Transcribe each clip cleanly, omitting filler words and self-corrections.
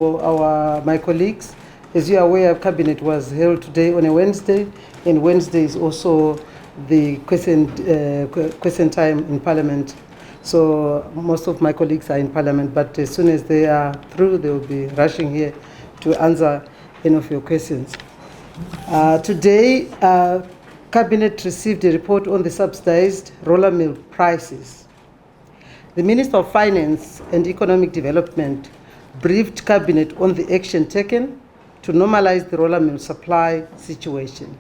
For my colleagues, as you are aware, Cabinet was held today on a Wednesday, and Wednesday is also the question time in Parliament. So most of my colleagues are in Parliament, but as soon as they are through, they will be rushing here to answer any of your questions. Today, Cabinet received a report on the subsidized roller mill prices. The Minister of Finance and Economic Development briefed Cabinet on the action taken to normalize the roller mill supply situation.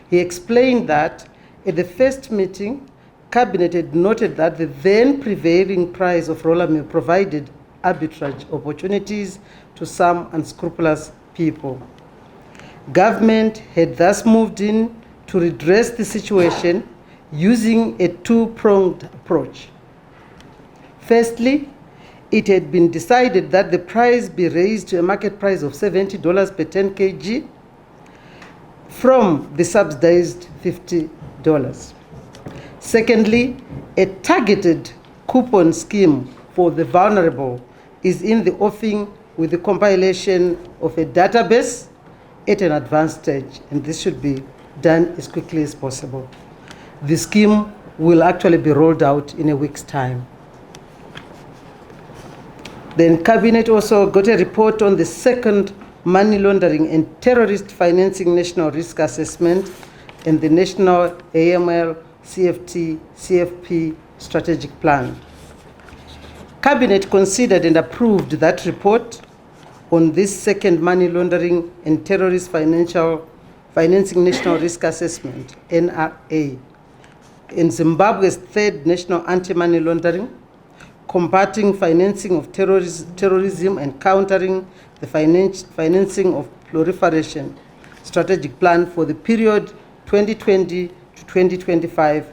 He explained that at the first meeting, Cabinet had noted that the then prevailing price of roller mill provided arbitrage opportunities to some unscrupulous people. Government had thus moved in to redress the situation using a two-pronged approach. Firstly, it had been decided that the price be raised to a market price of $70 per 10 kg from the subsidized $50. Secondly, a targeted coupon scheme for the vulnerable is in the offing with the compilation of a database at an advanced stage, and this should be done as quickly as possible. The scheme will actually be rolled out in a week's time. Then Cabinet also got a report on the second money laundering and terrorist financing national risk assessment and the national AML CFP strategic plan. Cabinet considered and approved that report on this second money laundering and terrorist financing national risk assessment, NRA, in Zimbabwe's third national anti-money laundering, combating financing of terrorism and countering the financing of proliferation strategic plan for the period 2020 to 2025,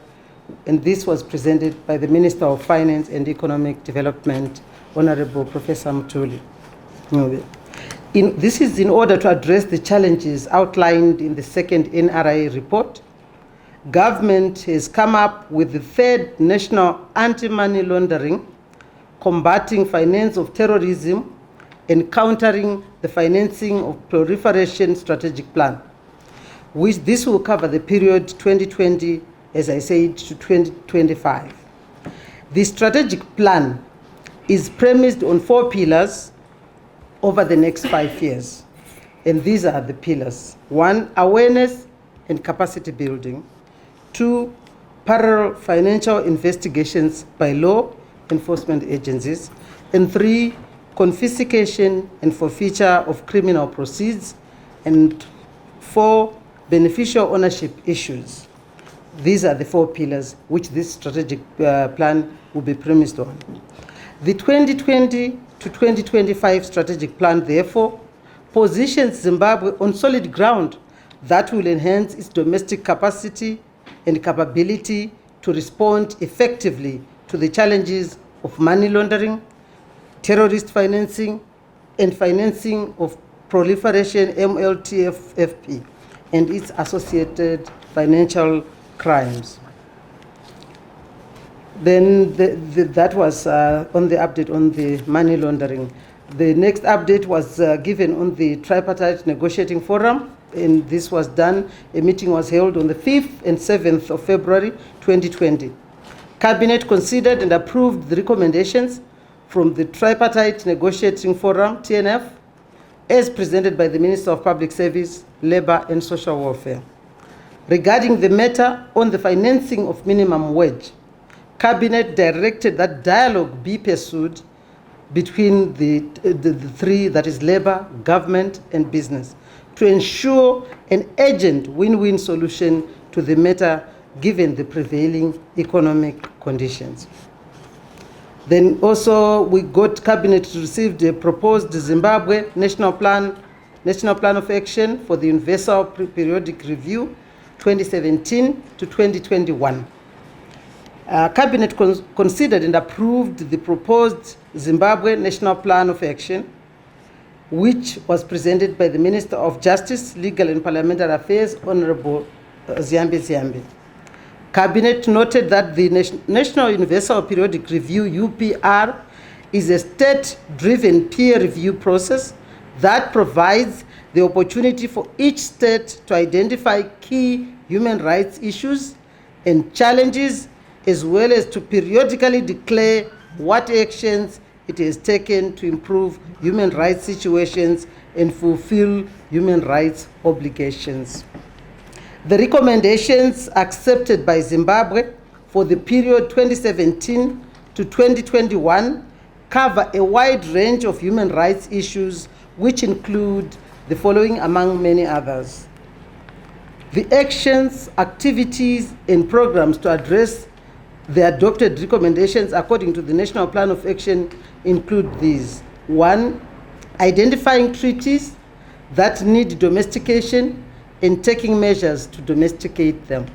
and this was presented by the Minister of Finance and Economic Development, Honorable Professor Mutuli. This is in order to address the challenges outlined in the second NRA report. Government has come up with the third national anti-money laundering, combating finance of terrorism, and countering the financing of proliferation strategic plan, which this will cover the period 2020, as I said, to 2025. The strategic plan is premised on 4 pillars over the next 5 years. And these are the pillars. 1, awareness and capacity building. 2, parallel financial investigations by law enforcement agencies. And 3, confiscation and forfeiture of criminal proceeds. And 4, beneficial ownership issues. These are the 4 pillars which this strategic plan will be premised on. The 2020 to 2025 strategic plan, therefore, positions Zimbabwe on solid ground that will enhance its domestic capacity and capability to respond effectively to the challenges of money laundering, terrorist financing, and financing of proliferation MLTFP and its associated financial crimes. Then that was on the update on the money laundering. The next update was given on the tripartite negotiating forum, and this was done. A meeting was held on the 5th and 7th of February 2020. Cabinet considered and approved the recommendations from the tripartite negotiating forum, TNF, as presented by the Minister of Public Service, Labour and Social Welfare. Regarding the matter on the financing of minimum wage, Cabinet directed that dialogue be pursued between the three, that is labor, government, and business, to ensure an urgent win-win solution to the matter given the prevailing economic conditions. Then also we got Cabinet received a proposed Zimbabwe National Plan of Action for the Universal Periodic Review 2017 to 2021. Cabinet considered and approved the proposed Zimbabwe National Plan of Action, which was presented by the Minister of Justice, Legal and Parliamentary Affairs, Honorable Ziambe. Cabinet noted that the National Universal Periodic Review, UPR, is a state-driven peer review process that provides the opportunity for each state to identify key human rights issues and challenges, as well as to periodically declare what actions it has taken to improve human rights situations and fulfill human rights obligations. The recommendations accepted by Zimbabwe for the period 2017 to 2021 cover a wide range of human rights issues, which include the following among many others. The actions, activities, and programs to address the adopted recommendations according to the National Plan of Action include these. 1. Identifying treaties that need domestication and taking measures to domesticate them.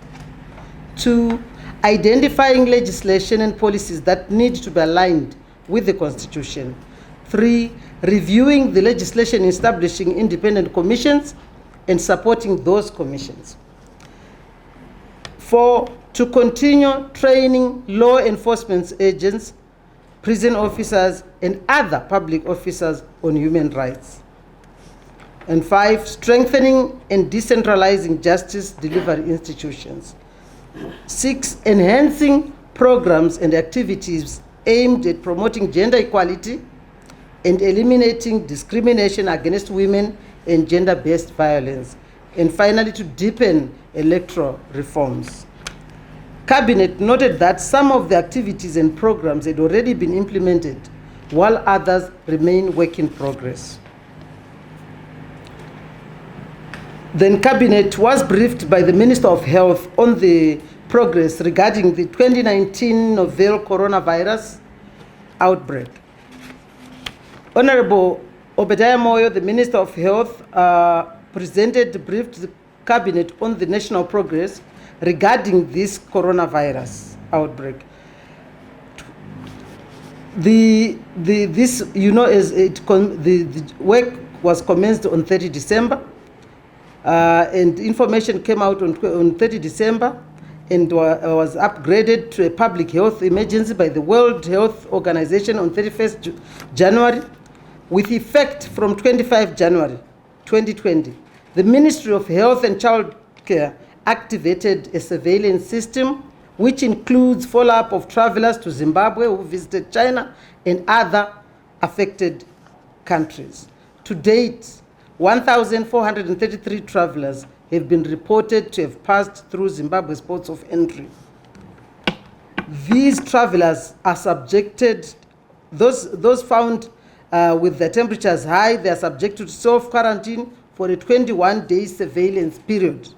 2. Identifying legislation and policies that need to be aligned with the Constitution. 3. Reviewing the legislation establishing independent commissions and supporting those commissions. 4. To continue training law enforcement agents, prison officers, and other public officers on human rights. And 5. Strengthening and decentralizing justice delivery institutions. 6. Enhancing programs and activities aimed at promoting gender equality and eliminating discrimination against women and gender-based violence. And finally, to deepen electoral reforms. Cabinet noted that some of the activities and programs had already been implemented, while others remain work in progress. Then Cabinet was briefed by the Minister of Health on the progress regarding the 2019 novel coronavirus outbreak. Honorable Obadiah Moyo, the Minister of Health, briefed the Cabinet on the national progress regarding this coronavirus outbreak. The work was commenced on 30 December, and information came out on 30 December and was upgraded to a public health emergency by the World Health Organization on 31st January, with effect from 25 January 2020. The Ministry of Health and Child Care activated a surveillance system which includes follow-up of travelers to Zimbabwe who visited China and other affected countries. To date, 1,433 travelers have been reported to have passed through Zimbabwe's ports of entry. These travelers are subjected, those found with their temperatures high, they are subjected to self-quarantine for a 21-day surveillance period.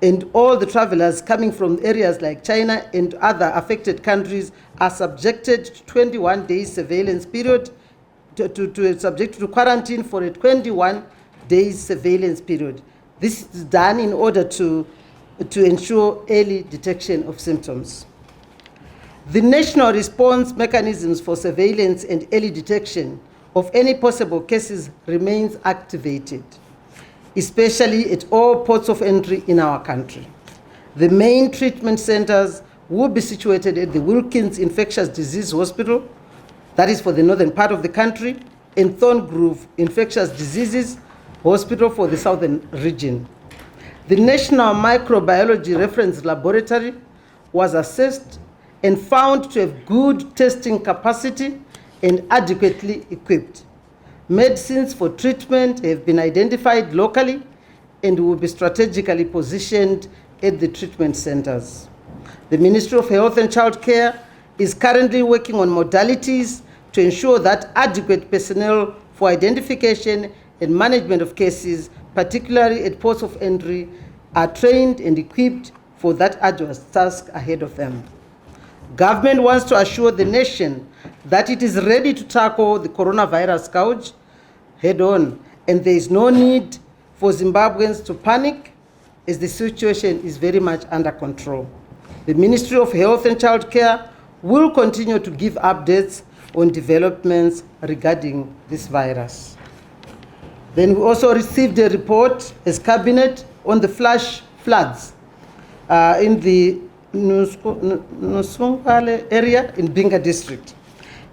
And all the travelers coming from areas like China and other affected countries are subjected to 21-day surveillance period, subject to quarantine for a 21-day surveillance period. This is done in order to ensure early detection of symptoms. The national response mechanisms for surveillance and early detection of any possible cases remains activated, especially at all ports of entry in our country. The main treatment centers will be situated at the Wilkins Infectious Disease Hospital, that is for the northern part of the country, and Thorngrove Infectious Diseases Hospital for the southern region. The National Microbiology Reference Laboratory was assessed and found to have good testing capacity and adequately equipped. Medicines for treatment have been identified locally and will be strategically positioned at the treatment centers. The Ministry of Health and Child Care is currently working on modalities to ensure that adequate personnel for identification and management of cases, particularly at ports of entry, are trained and equipped for that arduous task ahead of them. Government wants to assure the nation that it is ready to tackle the coronavirus scourge head on, and there is no need for Zimbabweans to panic as the situation is very much under control. The Ministry of Health and Child Care will continue to give updates on developments regarding this virus. Then we also received a report as Cabinet on the flash floods in the Nusungale area in Binga district.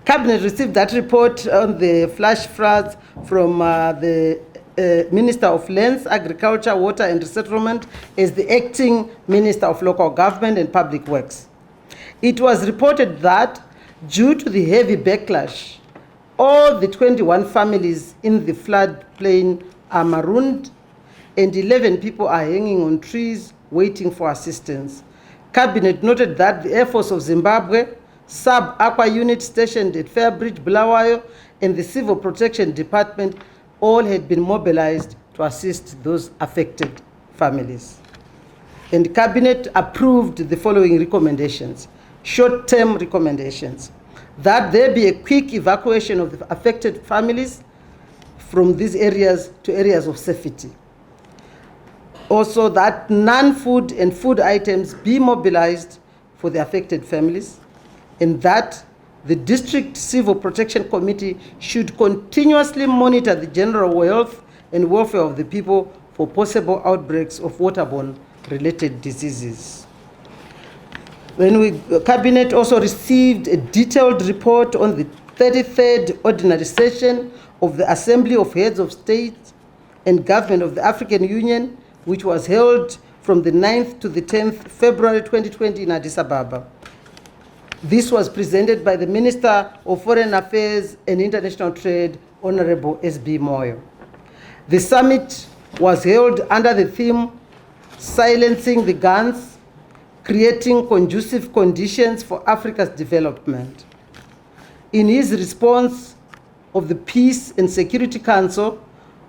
Cabinet received that report on the flash floods from the Minister of Lands, Agriculture, Water and Resettlement as the acting Minister of Local Government and Public Works. It was reported that due to the heavy backlash, all the 21 families in the floodplain are marooned and 11 people are hanging on trees waiting for assistance. Cabinet noted that the Air Force of Zimbabwe, Sub-Aqua Unit stationed at Fairbridge, Bulawayo, and the Civil Protection Department all had been mobilized to assist those affected families. And the Cabinet approved the following recommendations, short-term recommendations: that there be a quick evacuation of the affected families from these areas to areas of safety. Also, that non-food and food items be mobilized for the affected families, and that the District Civil Protection Committee should continuously monitor the general health and welfare of the people for possible outbreaks of waterborne related diseases. Cabinet also received a detailed report on the 33rd Ordinary Session of the Assembly of Heads of State and Government of the African Union, which was held from the 9th to the 10th February 2020 in Addis Ababa. This was presented by the Minister of Foreign Affairs and International Trade, Honorable S.B. Moyo. The summit was held under the theme, Silencing the Guns, Creating Conducive Conditions for Africa's Development. In his response of the Peace and Security Council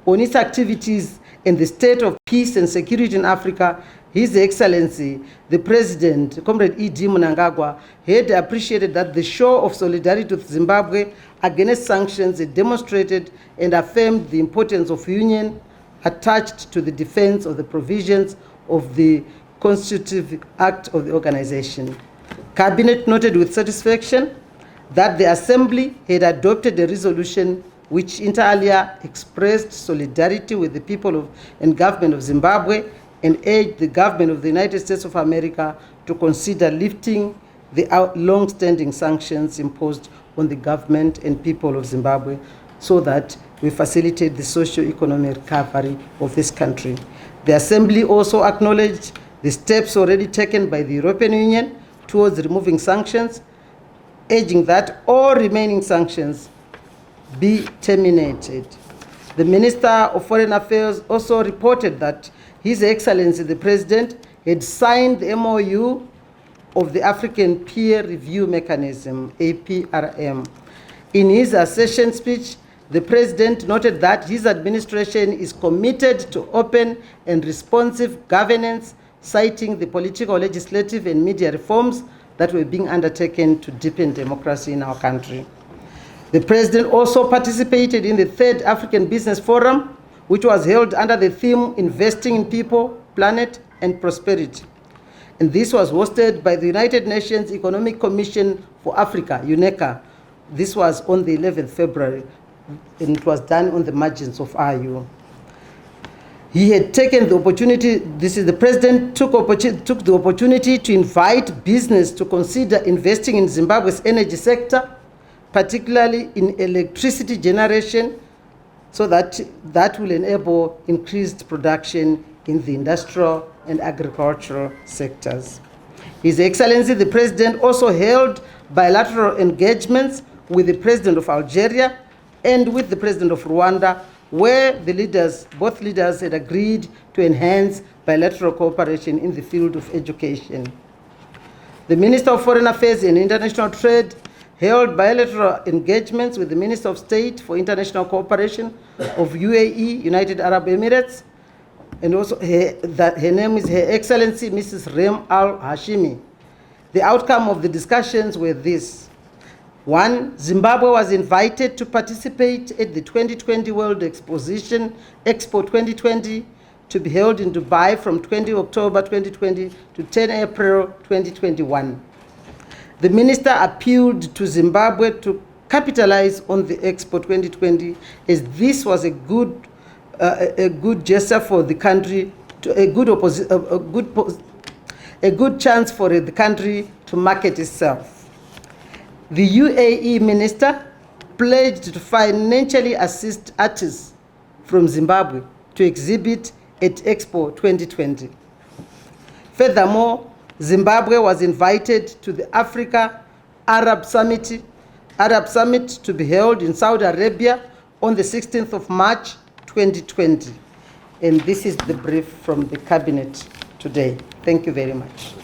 on its activities and the state of peace and security in Africa, His Excellency, the President, Comrade E.D. Mnangagwa, had appreciated that the show of solidarity with Zimbabwe against sanctions had demonstrated and affirmed the importance of union attached to the defense of the provisions of the Constitutive Act of the organization. Cabinet noted with satisfaction that the Assembly had adopted a resolution which inter alia expressed solidarity with the people and government of Zimbabwe and urged the government of the United States of America to consider lifting the long-standing sanctions imposed on the government and people of Zimbabwe so that we facilitate the socio-economic recovery of this country. The Assembly also acknowledged the steps already taken by the European Union towards removing sanctions, urging that all remaining sanctions be terminated. The Minister of Foreign Affairs also reported that His Excellency the President had signed the MOU of the African Peer Review Mechanism, APRM. In his accession speech, the President noted that his administration is committed to open and responsive governance, citing the political, legislative, and media reforms that were being undertaken to deepen democracy in our country. The President also participated in the Third African Business Forum, which was held under the theme Investing in People, Planet, and Prosperity. And this was hosted by the United Nations Economic Commission for Africa, UNECA. This was on the 11th February, and it was done on the margins of RU. He had taken the opportunity, the President took the opportunity to invite business to consider investing in Zimbabwe's energy sector, particularly in electricity generation, so that will enable increased production in the industrial and agricultural sectors. His Excellency the President also held bilateral engagements with the President of Algeria and with the President of Rwanda, where both leaders had agreed to enhance bilateral cooperation in the field of education. The Minister of Foreign Affairs and International Trade held bilateral engagements with the Minister of State for International Cooperation of UAE, United Arab Emirates, and also her name is Her Excellency Mrs. Rem Al Hashimi. The outcome of the discussions were this. 1. Zimbabwe was invited to participate at the 2020 World Exposition, Expo 2020, to be held in Dubai from 20 October 2020 to 10 April 2021. The Minister appealed to Zimbabwe to capitalize on the Expo 2020, as this was a good gesture for the country, a good chance for the country to market itself. The UAE minister pledged to financially assist artists from Zimbabwe to exhibit at Expo 2020. Furthermore, Zimbabwe was invited to the Africa Arab Summit to be held in Saudi Arabia on the 16th of March 2020. And this is the brief from the Cabinet today. Thank you very much.